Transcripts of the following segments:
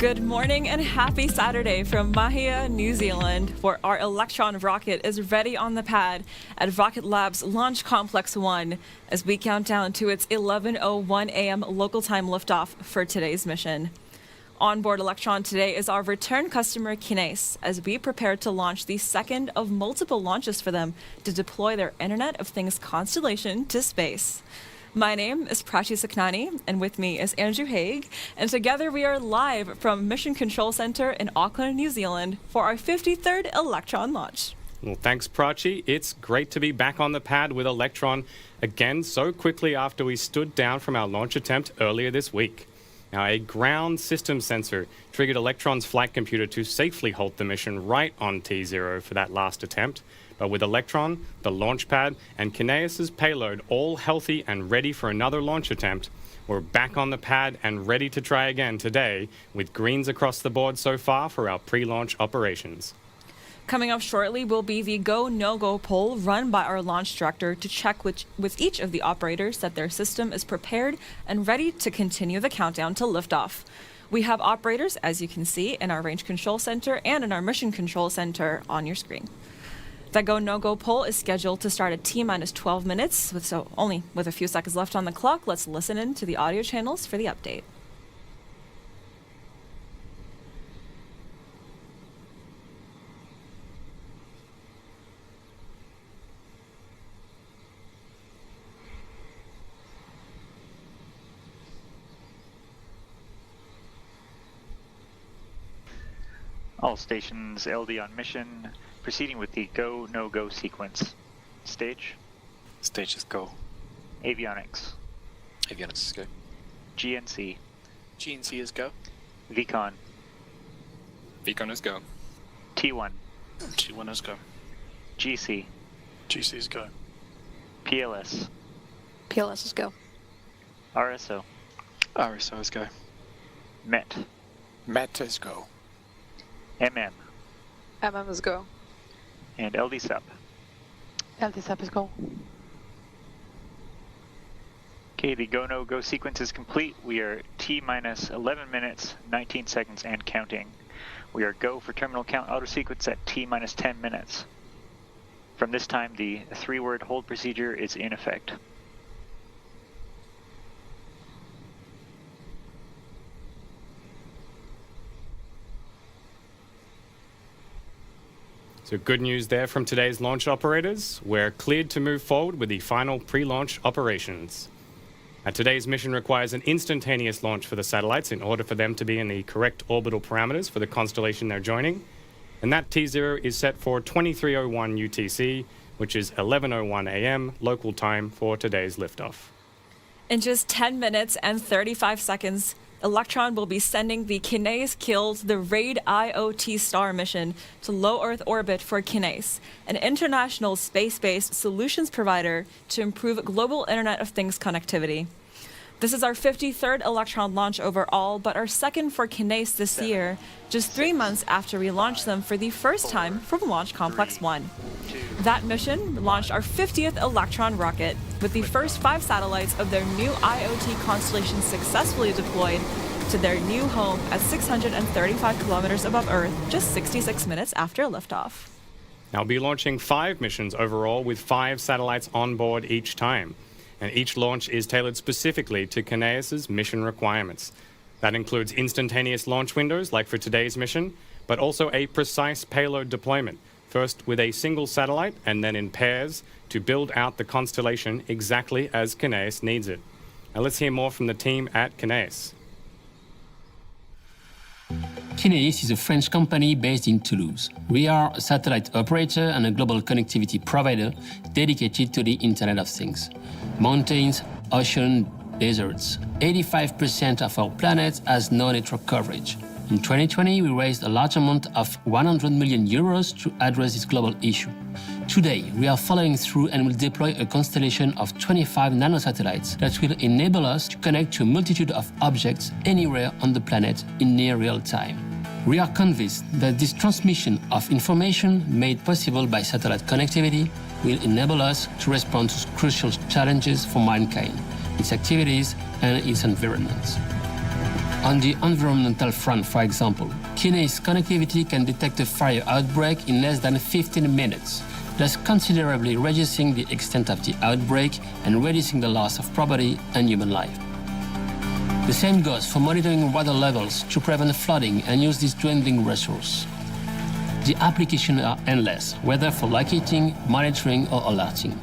Good morning and happy Saturday from Mahia, New Zealand, where our Electron rocket is ready on the pad at Rocket Lab's Launch Complex 1 as we count down to its 11:01 a.m. local time liftoff for today's mission. On board Electron today is our return customer Kinéis as we prepare to launch the second of multiple launches for them to deploy their Internet of Things constellation to space. My name is Prachi Saknani, and with me is Andrew Haig, and together we are live from Mission Control Center in Auckland, New Zealand for our 53rd Electron launch. Well, thanks, Prachi. It's great to be back on the pad with Electron again so quickly after we stood down from our launch attempt earlier this week. Now, a ground system sensor triggered Electron's flight computer to safely halt the mission right on T0 for that last attempt. But with Electron, the launch pad, and Kinéis' payload all healthy and ready for another launch attempt, we're back on the pad and ready to try again today with greens across the board so far for our pre-launch operations. Coming up shortly will be the go, no-go poll run by our launch director to check with each of the operators that their system is prepared and ready to continue the countdown to liftoff. We have operators, as you can see, in our Range Control Center and in our Mission Control Center on your screen. The go, no-go poll is scheduled to start at T-minus 12 minutes, so only with a few seconds left on the clock. Let's listen in to the audio channels for the update. All stations LD on mission, proceeding with the go, no-go sequence. Stage. Stage is go. Avionics. Avionics is go. GNC. GNC is go. VCON. VCON is go. T1. T1 is go. GC. GC is go. PLS. PLS is go. RSO. RSO is go. MET. MET is go. MM. MM is go. And LDSUP. LDSUP is go. Okay, the go, no-go sequence is complete. We are T-minus 11 minutes, 19 seconds, and counting. We are go for terminal count auto sequence at T-minus 10 minutes. From this time, the 3-word hold procedure is in effect. So good news there from today's launch operators. We're cleared to move forward with the final pre-launch operations. Now, today's mission requires an instantaneous launch for the satellites in order for them to be in the correct orbital parameters for the constellation they're joining. And that T0 is set for 23:01 UTC, which is 11:01 a.m. local time for today's liftoff. In just 10 minutes and 35 seconds, Electron will be sending the Kinéis-killed the RadIOT Star mission to low Earth orbit for Kinéis, an international space-based solutions provider to improve global Internet of Things connectivity. This is our 53rd Electron launch overall, but our second for Kinéis this year, just 3 months after we launched them for the first time from Launch Complex 1. That mission launched our 50th Electron rocket, with the first 5 satellites of their new IoT constellation successfully deployed to their new home at 635 kilometers above Earth, just 66 minutes after liftoff. Now, we'll be launching 5 missions overall with 5 satellites on board each time. And each launch is tailored specifically to Kinéis' mission requirements. That includes instantaneous launch windows, like for today's mission, but also a precise payload deployment, first with a single satellite and then in pairs to build out the constellation exactly as Kinéis needs it. Now let's hear more from the team at Kinéis. Kinéis is a French company based in Toulouse. We are a satellite operator and a global connectivity provider dedicated to the Internet of Things. Mountains, ocean, deserts. 85% of our planet has no network coverage. In 2020, we raised a large amount of 100 million euros to address this global issue. Today, we are following through and will deploy a constellation of 25 nanosatellites that will enable us to connect to a multitude of objects anywhere on the planet in near real time. We are convinced that this transmission of information made possible by satellite connectivity will enable us to respond to crucial challenges for mankind, its activities and its environment. On the environmental front, for example, Kinéis connectivity can detect a fire outbreak in less than 15 minutes, thus considerably reducing the extent of the outbreak and reducing the loss of property and human life. The same goes for monitoring water levels to prevent flooding and use this dwindling resource. The applications are endless, whether for locating, monitoring, or alerting.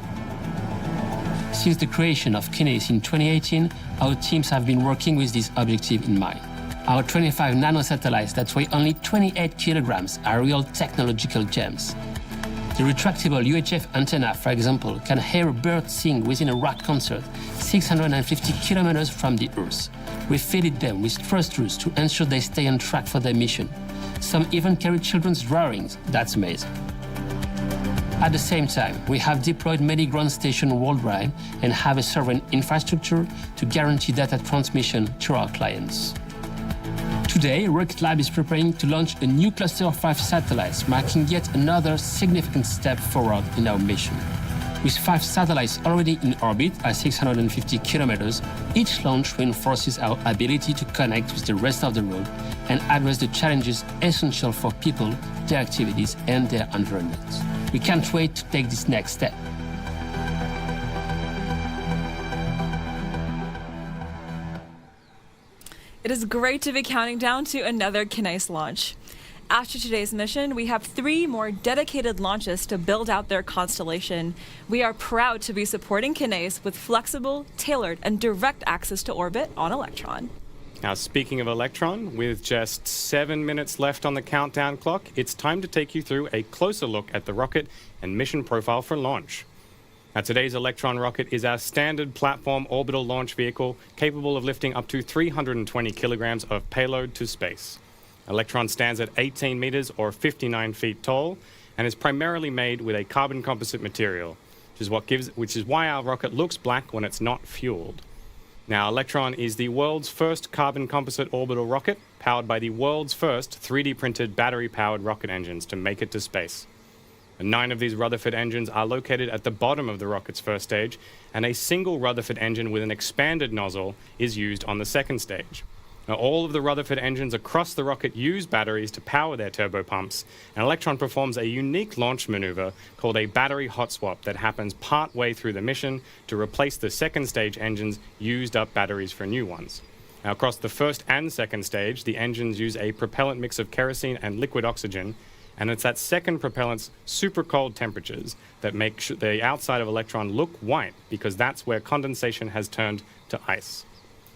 Since the creation of Kinéis in 2018, our teams have been working with this objective in mind. Our 25 nanosatellites that weigh only 28 kilograms are real technological gems. The retractable UHF antenna, for example, can hear a bird sing within a rock concert 650 kilometers from the Earth. We fitted them with thrusters to ensure they stay on track for their mission. Some even carry children's drawings. That's amazing. At the same time, we have deployed many ground stations worldwide and have a sovereign infrastructure to guarantee data transmission to our clients. Today, Rocket Lab is preparing to launch a new cluster of 5 satellites, marking yet another significant step forward in our mission. With 5 satellites already in orbit at 650 kilometers, each launch reinforces our ability to connect with the rest of the world and address the challenges essential for people, their activities, and their environment. We can't wait to take this next step. It is great to be counting down to another Kinéis launch. After today's mission, we have 3 more dedicated launches to build out their constellation. We are proud to be supporting Kinéis with flexible, tailored, and direct access to orbit on Electron. Now, speaking of Electron, with just 7 minutes left on the countdown clock, it's time to take you through a closer look at the rocket and mission profile for launch. Now, today's Electron rocket is our standard platform orbital launch vehicle capable of lifting up to 320 kilograms of payload to space. Electron stands at 18 meters or 59 feet tall and is primarily made with a carbon composite material, which is why our rocket looks black when it's not fueled. Now, Electron is the world's first carbon composite orbital rocket, powered by the world's first 3D printed battery-powered rocket engines to make it to space. 9 of these Rutherford engines are located at the bottom of the rocket's first stage, and a single Rutherford engine with an expanded nozzle is used on the second stage. Now, all of the Rutherford engines across the rocket use batteries to power their turbopumps, and Electron performs a unique launch maneuver called a battery hot swap that happens part-way through the mission to replace the second stage engines' used-up batteries for new ones. Now, across the first and second stage, the engines use a propellant mix of kerosene and liquid oxygen, and it's that second propellant's super cold temperatures that make the outside of Electron look white, because that's where condensation has turned to ice.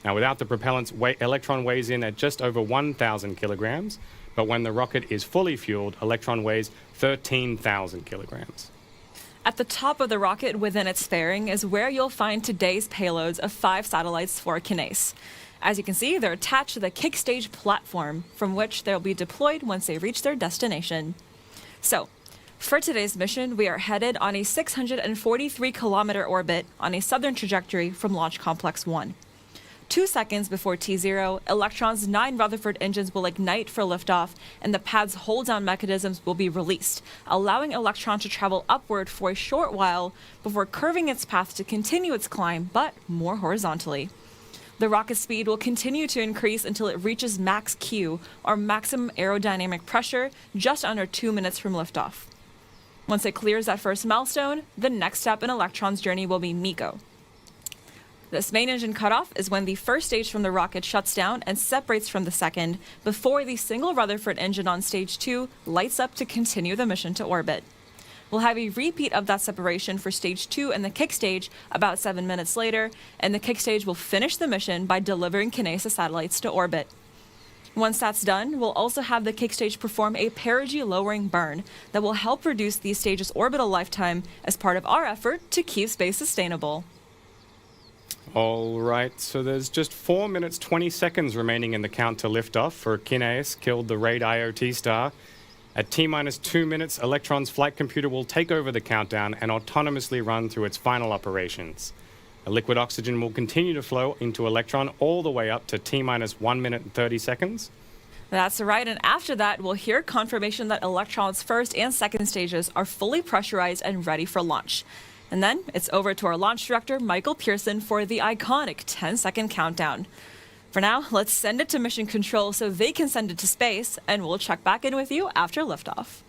Now, without the propellants, Electron weighs in at just over 1,000 kilograms, but when the rocket is fully fueled, Electron weighs 13,000 kilograms. At the top of the rocket within its fairing is where you'll find today's payloads of 5 satellites for Kinéis. As you can see, they're attached to the kick stage platform, from which they'll be deployed once they reach their destination. So, for today's mission, we are headed on a 643-kilometer orbit on a southern trajectory from Launch Complex 1. 2 seconds before T0, Electron's 9 Rutherford engines will ignite for liftoff, and the pad's hold-down mechanisms will be released, allowing Electron to travel upward for a short while before curving its path to continue its climb, but more horizontally. The rocket speed will continue to increase until it reaches max Q, or maximum aerodynamic pressure, just under 2 minutes from liftoff. Once it clears that first milestone, the next step in Electron's journey will be MECO. This main engine cutoff is when the first stage from the rocket shuts down and separates from the second, before the single Rutherford engine on stage 2 lights up to continue the mission to orbit. We'll have a repeat of that separation for stage 2 and the kick stage about 7 minutes later, and the kick stage will finish the mission by delivering Kinéis satellites to orbit. Once that's done, we'll also have the kick stage perform a perigee lowering burn that will help reduce these stages' orbital lifetime as part of our effort to keep space sustainable. All right, so there's just 4 minutes 20 seconds remaining in the count to liftoff for Kinéis killed the RadIOT star. At T-minus 2 minutes, Electron's flight computer will take over the countdown and autonomously run through its final operations. A liquid oxygen will continue to flow into Electron all the way up to T-minus 1 minute and 30 seconds. That's right, and after that, we'll hear confirmation that Electron's first and second stages are fully pressurized and ready for launch. And then it's over to our launch director, Michael Pearson, for the iconic 10-second countdown. For now, let's send it to Mission Control so they can send it to space, and we'll check back in with you after liftoff.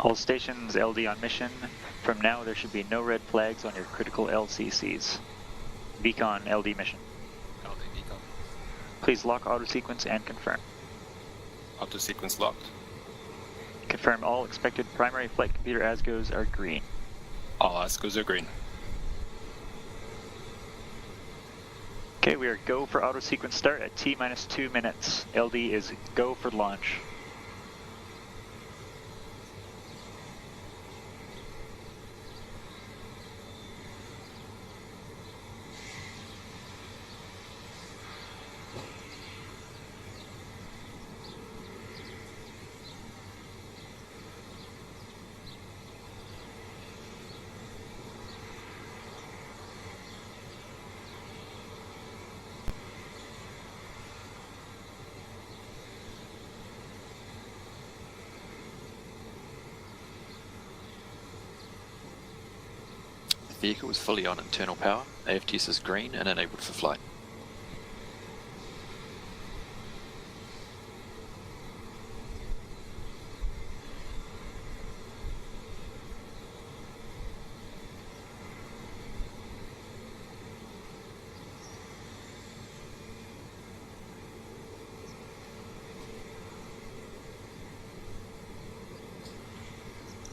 All stations LD on mission. From now, there should be no red flags on your critical LCCs. Beacon LD mission. LD beacon. Please lock auto sequence and confirm. Auto sequence locked. Confirm all expected primary flight computer ASGOs are green. All ASCOs are green. Okay, we are go for auto sequence start at T-minus 2 minutes. LD is go for launch. The vehicle is fully on internal power, AFTS is green and enabled for flight.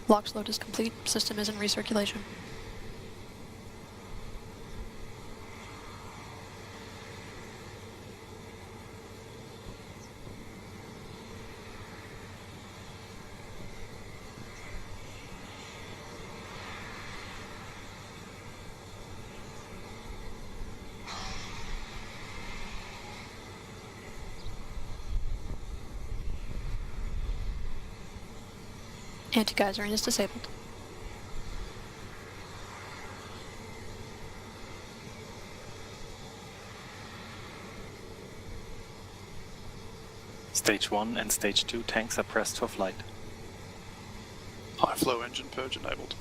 LOX load is complete. System is in recirculation. Anti-geysering is disabled. Stage 1 and Stage 2 tanks are pressed for flight. High flow engine purge enabled.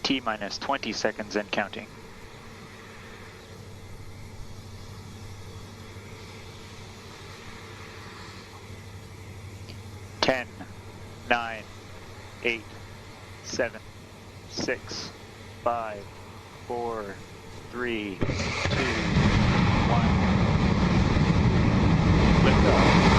T-minus 20 seconds and counting. Ten, 9, 8, 7, 6, 5, 4, 3, 2, 1. Liftoff.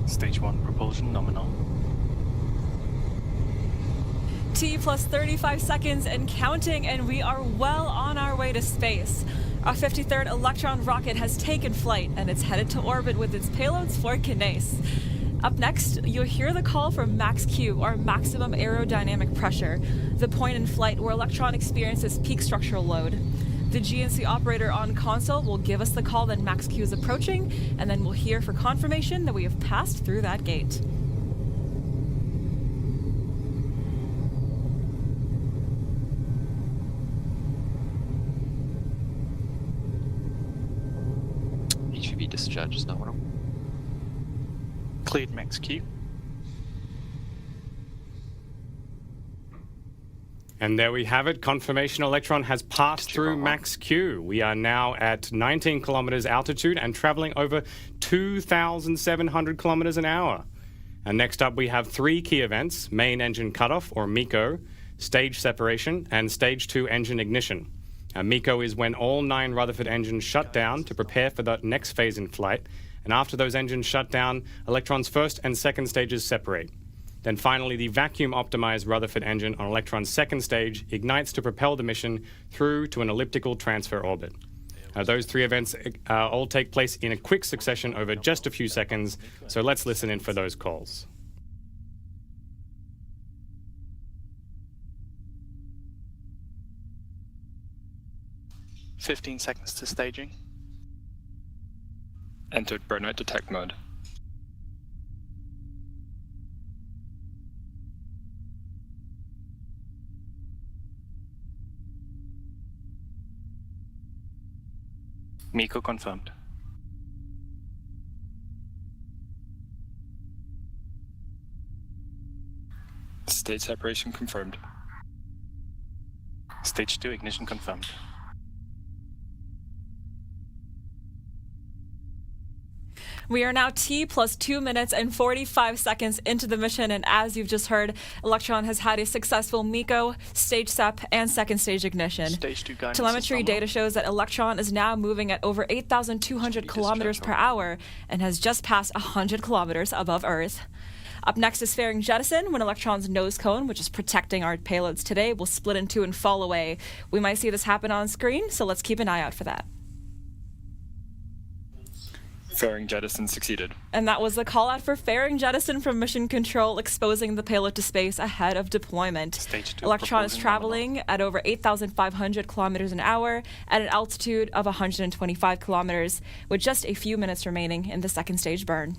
Stage 1 propulsion nominal. T plus 35 seconds and counting, and we are well on our way to space. Our 53rd Electron rocket has taken flight, and it's headed to orbit with its payloads for Kinéis. Up next, you'll hear the call from Max Q, or maximum aerodynamic pressure, the point in flight where Electron experiences peak structural load. The GNC operator on console will give us the call that Max Q is approaching, and then we'll hear for confirmation that we have passed through that gate. discharge is nominal. Cleared max Q. And there we have it. Confirmation Electron has passed Did you through roll on? max Q. We are now at 19 kilometers altitude and traveling over 2,700 kilometers an hour. And next up, we have 3 key events: main engine cutoff, or MECO, stage separation, and stage 2 engine ignition. MECO is when all 9 Rutherford engines shut down to prepare for the next phase in flight. And after those engines shut down, Electron's first and second stages separate. Then finally, the vacuum-optimized Rutherford engine on Electron's second stage ignites to propel the mission through to an elliptical transfer orbit. Those 3 events all take place in a quick succession over just a few seconds, so let's listen in for those calls. "15 seconds to staging. Entered burnout detect mode. MECO confirmed. Stage separation confirmed. Stage 2 ignition confirmed. We are now T plus 2 minutes and 45 seconds into the mission, and as you've just heard, Electron has had a successful MECO, stage SEP, and second stage ignition. Stage 2 guidance Telemetry is data shows that Electron is now moving at over 8,200 kilometers per hour and has just passed 100 kilometers above Earth. Up next is fairing jettison, when Electron's nose cone, which is protecting our payloads today, will split in 2 and fall away. We might see this happen on screen, so let's keep an eye out for that. Fairing jettison succeeded. And that was the call out for fairing jettison from Mission Control, exposing the payload to space ahead of deployment. Stage 2 Electron is propulsion traveling at over 8,500 kilometers an hour at an altitude of 125 kilometers, with just a few minutes remaining in the second stage burn.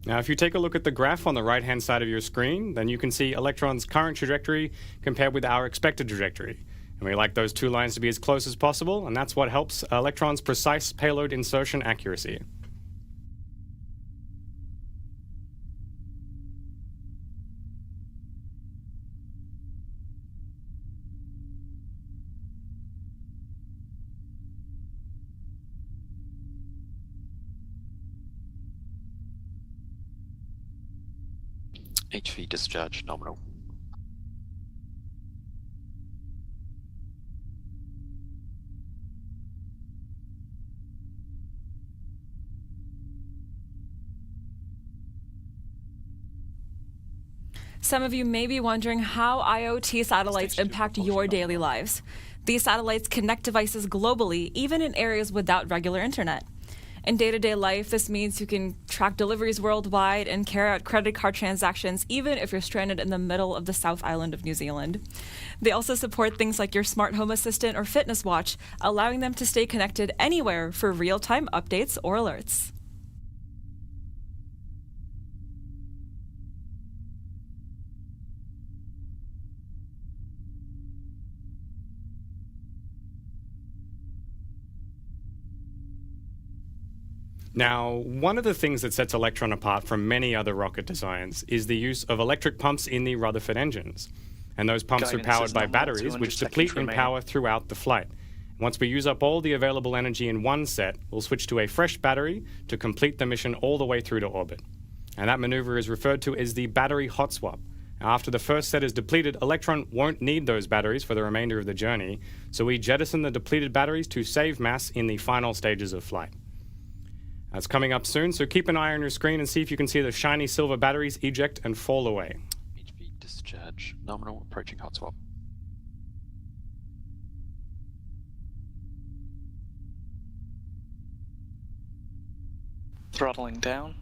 Now, if you take a look at the graph on the right-hand side of your screen, then you can see Electron's current trajectory compared with our expected trajectory. And we like those 2 lines to be as close as possible, and that's what helps Electron's precise payload insertion accuracy. HV discharge nominal. Some of you may be wondering how IoT satellites impact your daily lives. These satellites connect devices globally, even in areas without regular internet. In day-to-day life, this means you can track deliveries worldwide and carry out credit card transactions, even if you're stranded in the middle of the South Island of New Zealand. They also support things like your smart home assistant or fitness watch, allowing them to stay connected anywhere for real-time updates or alerts. Now, one of the things that sets Electron apart from many other rocket designs is the use of electric pumps in the Rutherford engines. And those pumps Guidance are powered is by nominal, batteries, 200 which seconds deplete in remaining. power throughout the flight. Once we use up all the available energy in one set, we'll switch to a fresh battery to complete the mission all the way through to orbit. And that maneuver is referred to as the battery hot swap. Now, after the first set is depleted, Electron won't need those batteries for the remainder of the journey, so we jettison the depleted batteries to save mass in the final stages of flight. That's coming up soon, so keep an eye on your screen and see if you can see the shiny silver batteries eject and fall away. HV discharge nominal, approaching hot swap. Throttling down.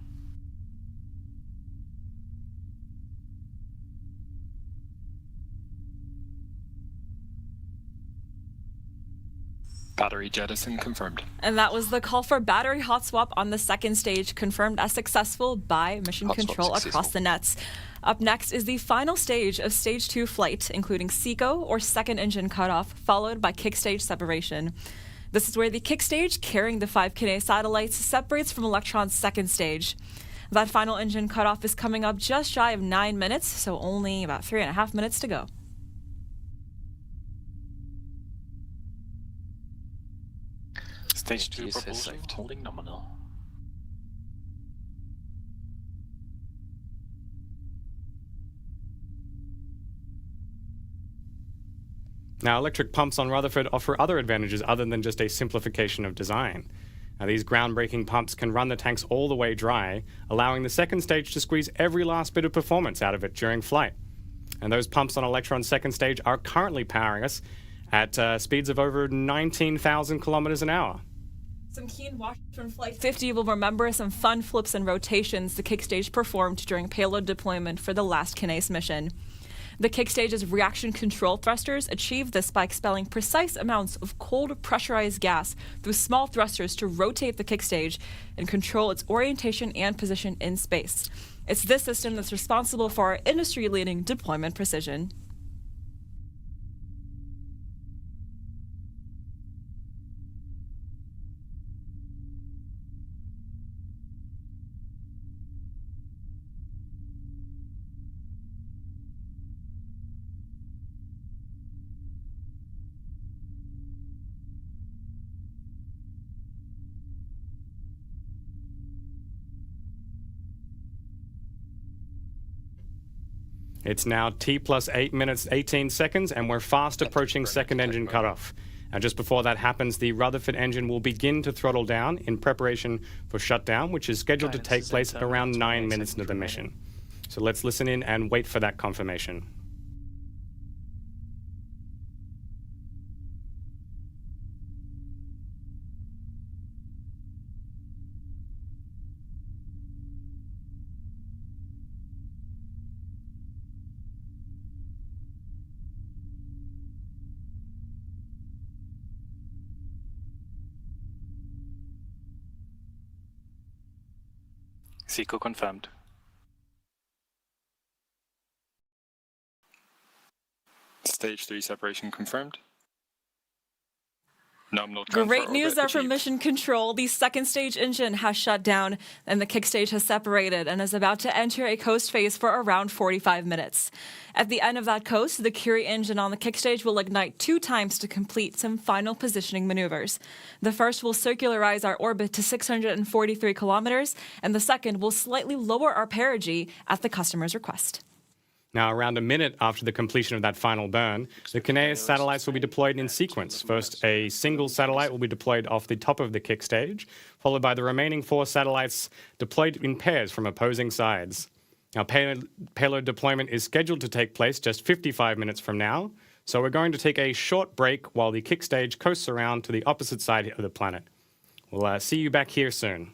Battery jettison confirmed. And that was the call for battery hot swap on the second stage, confirmed as successful by Mission Hot swap Control across successful. the nets. Up next is the final stage of Stage 2 flight, including SECO, or second engine cutoff, followed by kick stage separation. This is where the kick stage, carrying the 5 Kinéis satellites, separates from Electron's second stage. That final engine cutoff is coming up just shy of 9 minutes, so only about 3.5 minutes to go. Stage 2 Yes, propulsion saved. holding nominal. Now, electric pumps on Rutherford offer other advantages other than just a simplification of design. Now, these groundbreaking pumps can run the tanks all the way dry, allowing the second stage to squeeze every last bit of performance out of it during flight. And those pumps on Electron's second stage are currently powering us at speeds of over 19,000 kilometers an hour. Some keen watchers from Flight 50 will remember some fun flips and rotations the kick stage performed during payload deployment for the last Kinéis mission. The kick stage's reaction control thrusters achieved this by expelling precise amounts of cold pressurized gas through small thrusters to rotate the kick stage and control its orientation and position in space. It's this system that's responsible for our industry-leading deployment precision. It's now T plus 8 minutes 18 seconds, and we're fast approaching second engine cutoff. Now, just before that happens, the Rutherford engine will begin to throttle down in preparation for shutdown, which is scheduled to take place at around 9 minutes into the mission. So let's listen in and wait for that confirmation. SECO confirmed. Stage 3 separation confirmed. Nominal transfer Great news orbit there from achieved. Mission Control. The second stage engine has shut down and the kick stage has separated and is about to enter a coast phase for around 45 minutes. At the end of that coast, the Curie engine on the kick stage will ignite 2 times to complete some final positioning maneuvers. The first will circularize our orbit to 643 kilometers, and the second will slightly lower our perigee at the customer's request. Now, around a minute after the completion of that final burn, the Kinéis satellites will be deployed in sequence. First, a single satellite will be deployed off the top of the kick stage, followed by the remaining 4 satellites deployed in pairs from opposing sides. Now, payload deployment is scheduled to take place just 55 minutes from now, so we're going to take a short break while the kick stage coasts around to the opposite side of the planet. We'll see you back here soon.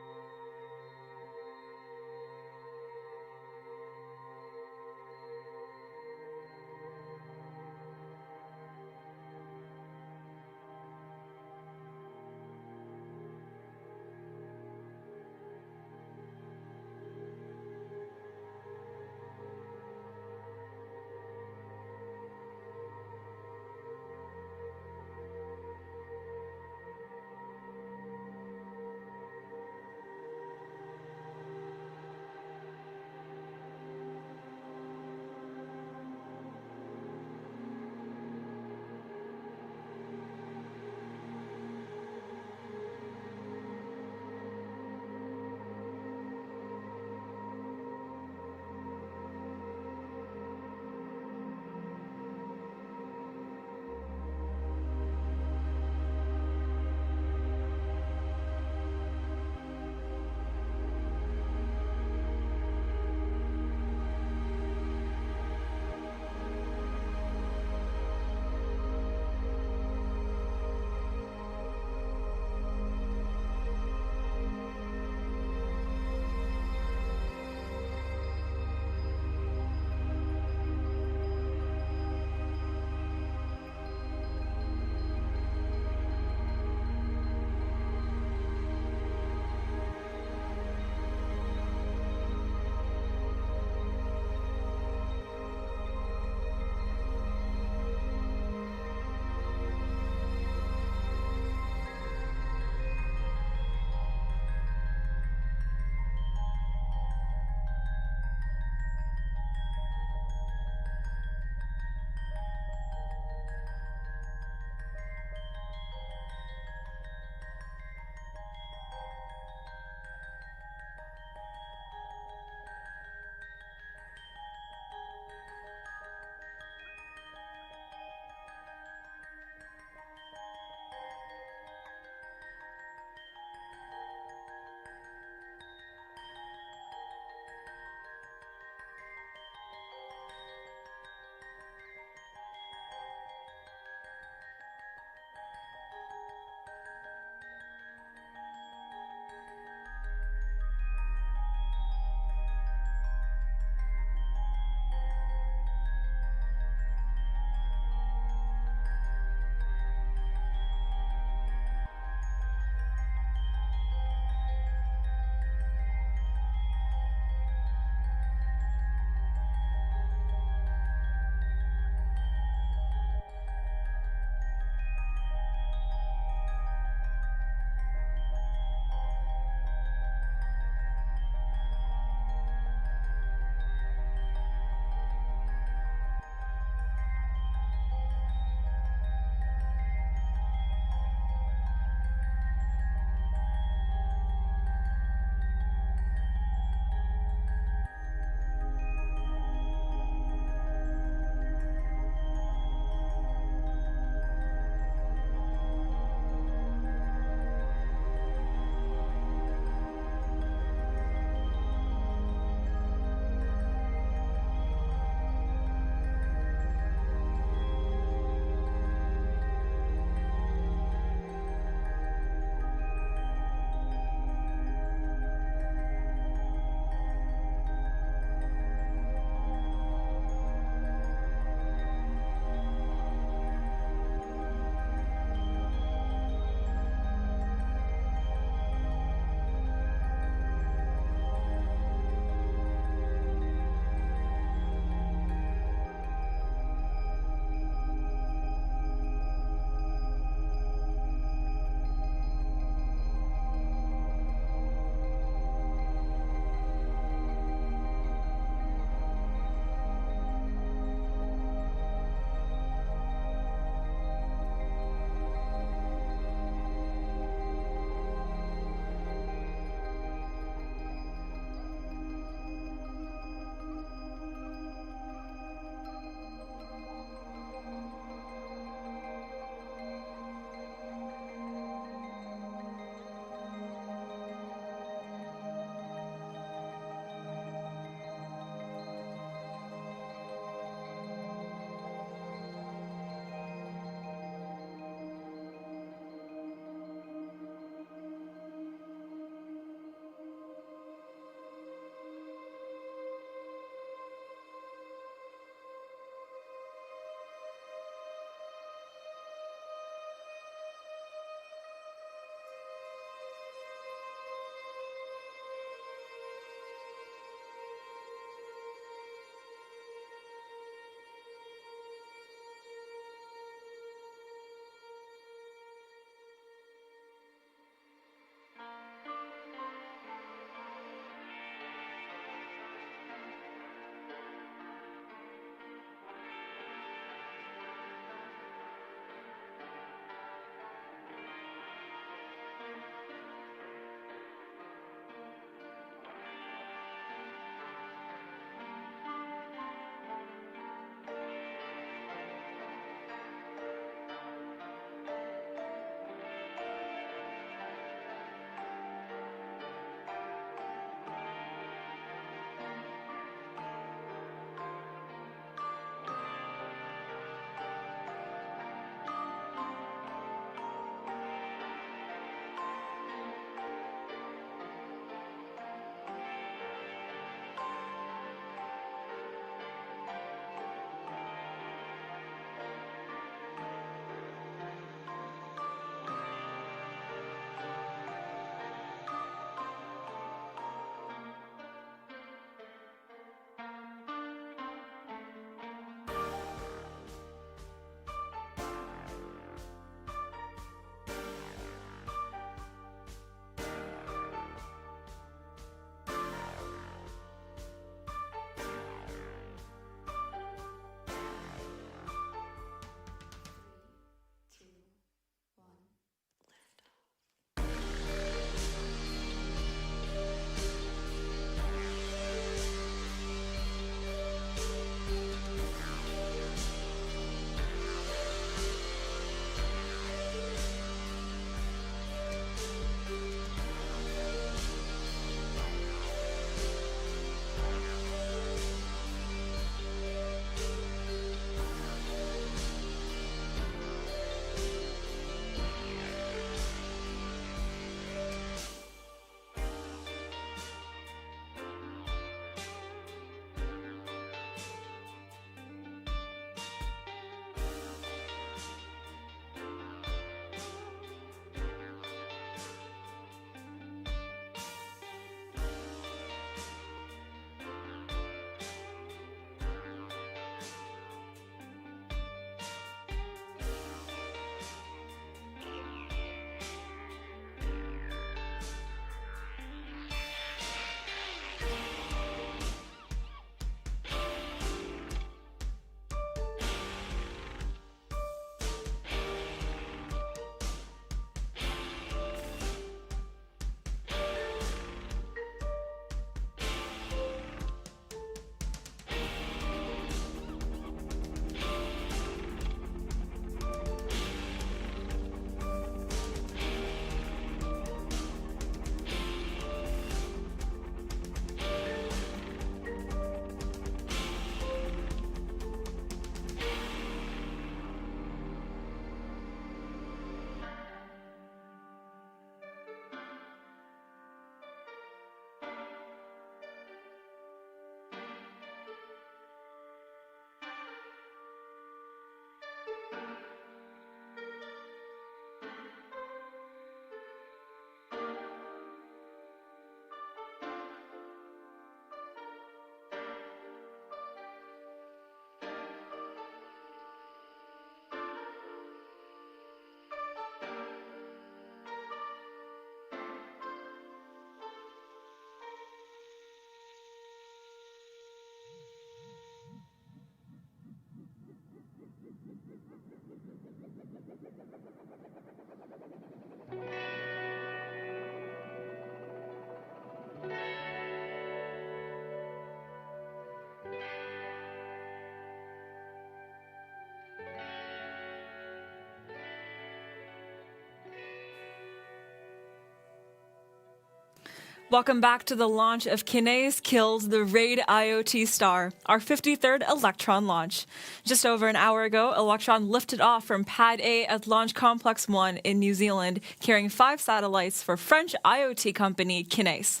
Welcome back to the launch of Kinéis killed the RadIOT star, our 53rd Electron launch. Just over an hour ago, Electron lifted off from Pad A at Launch Complex 1 in New Zealand, carrying 5 satellites for French IoT company Kinéis.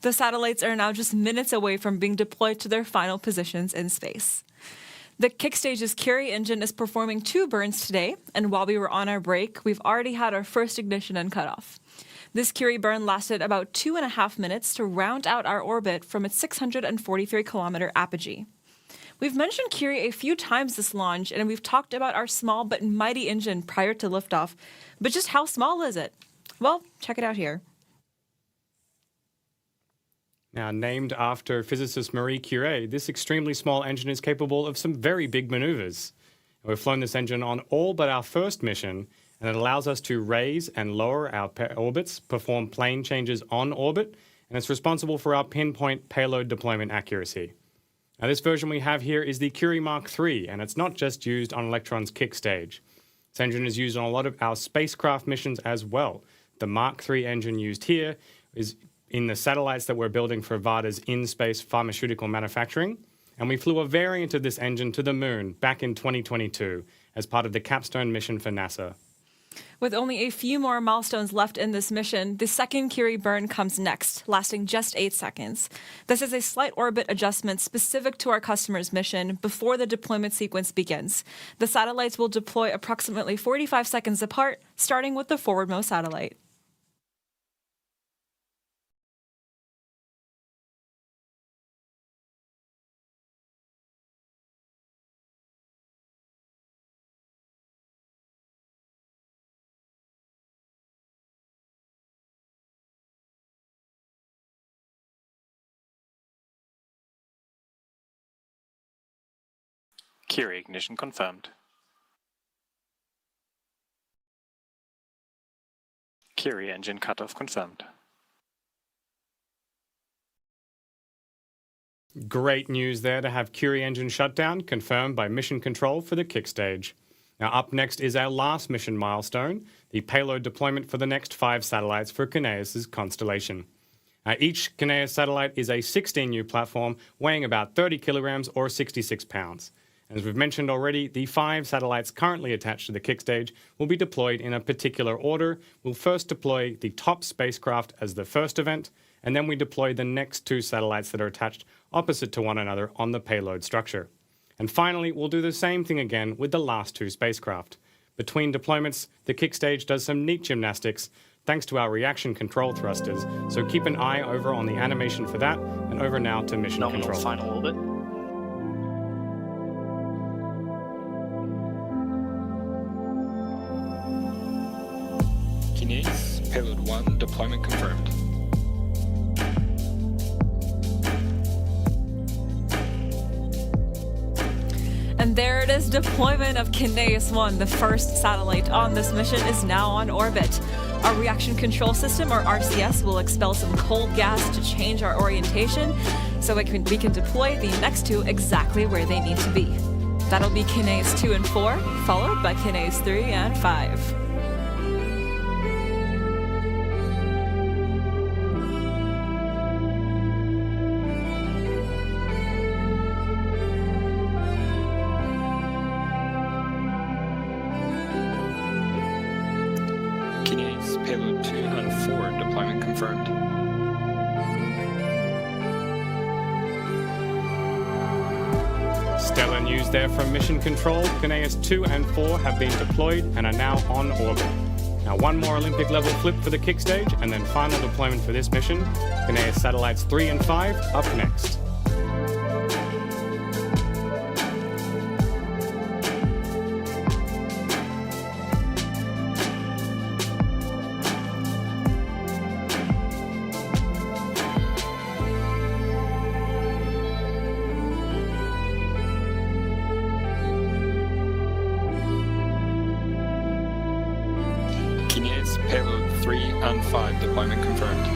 The satellites are now just minutes away from being deployed to their final positions in space. The Kickstage's Curie engine is performing 2 burns today, and while we were on our break, we've already had our first ignition and cutoff. This Curie burn lasted about 2.5 minutes to round out our orbit from its 643-kilometer apogee. We've mentioned Curie a few times this launch, and we've talked about our small but mighty engine prior to liftoff. But just how small is it? Well, check it out here. Now, named after physicist Marie Curie, this extremely small engine is capable of some very big maneuvers. We've flown this engine on all but our first mission, and it allows us to raise and lower our orbits, perform plane changes on orbit, and it's responsible for our pinpoint payload deployment accuracy. Now, this version we have here is the Curie Mark III, and it's not just used on Electron's kick stage. This engine is used on a lot of our spacecraft missions as well. The Mark III engine used here is in the satellites that we're building for Varda's in-space pharmaceutical manufacturing, and we flew a variant of this engine to the moon back in 2022 as part of the Capstone mission for NASA. With only a few more milestones left in this mission, the second Curie burn comes next, lasting just 8 seconds. This is a slight orbit adjustment specific to our customer's mission before the deployment sequence begins. The satellites will deploy approximately 45 seconds apart, starting with the forwardmost satellite. Curie ignition confirmed. Curie engine cutoff confirmed. Great news there to have Curie engine shutdown confirmed by mission control for the kick stage. Now, up next is our last mission milestone, the payload deployment for the next 5 satellites for Kinéis' constellation. Each Kinéis satellite is a 16U platform weighing about 30 kilograms or 66 pounds. As we've mentioned already, the 5 satellites currently attached to the kick stage will be deployed in a particular order. We'll first deploy the top spacecraft as the first event, and then we deploy the next 2 satellites that are attached opposite to one another on the payload structure. And finally, we'll do the same thing again with the last 2 spacecraft. Between deployments, the kick stage does some neat gymnastics thanks to our reaction control thrusters, so keep an eye over on the animation for that, and over now to mission Nominal control. final orbit. Kinéis, payload 1, deployment confirmed. And there it is, deployment of Kinéis 1, the first satellite on this mission, is now on orbit. Our reaction control system, or RCS, will expel some cold gas to change our orientation so we can deploy the next 2 exactly where they need to be. That'll be Kinéis 2 and 4, followed by Kinéis 3 and 5. Kinéis, payload 2 and 4, deployment confirmed. Stellar news there from Mission Control. Kinéis 2 and 4 have been deployed and are now on orbit. Now, one more Olympic level flip for the kick stage, and then final deployment for this mission. Kinéis satellites 3 and 5 up next. 3 and 5 deployment confirmed.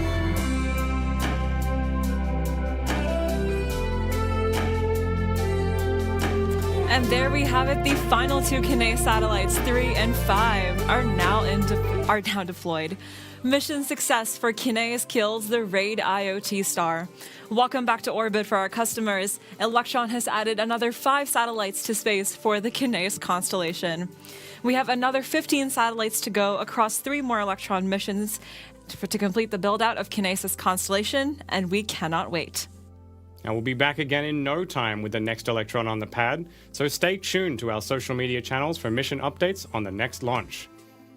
And there we have it. The final two Kinéis satellites, 3 and 5, are now deployed. Mission success for Kinéis kills the RadIOT star. Welcome back to orbit for our customers. Electron has added another 5 satellites to space for the Kinéis constellation. We have another 15 satellites to go across 3 more Electron missions to complete the build-out of Kinéis' constellation, and we cannot wait. And we'll be back again in no time with the next Electron on the pad, so stay tuned to our social media channels for mission updates on the next launch.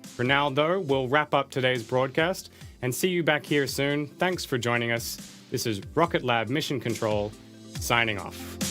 For now, though, we'll wrap up today's broadcast and see you back here soon. Thanks for joining us. This is Rocket Lab Mission Control, signing off.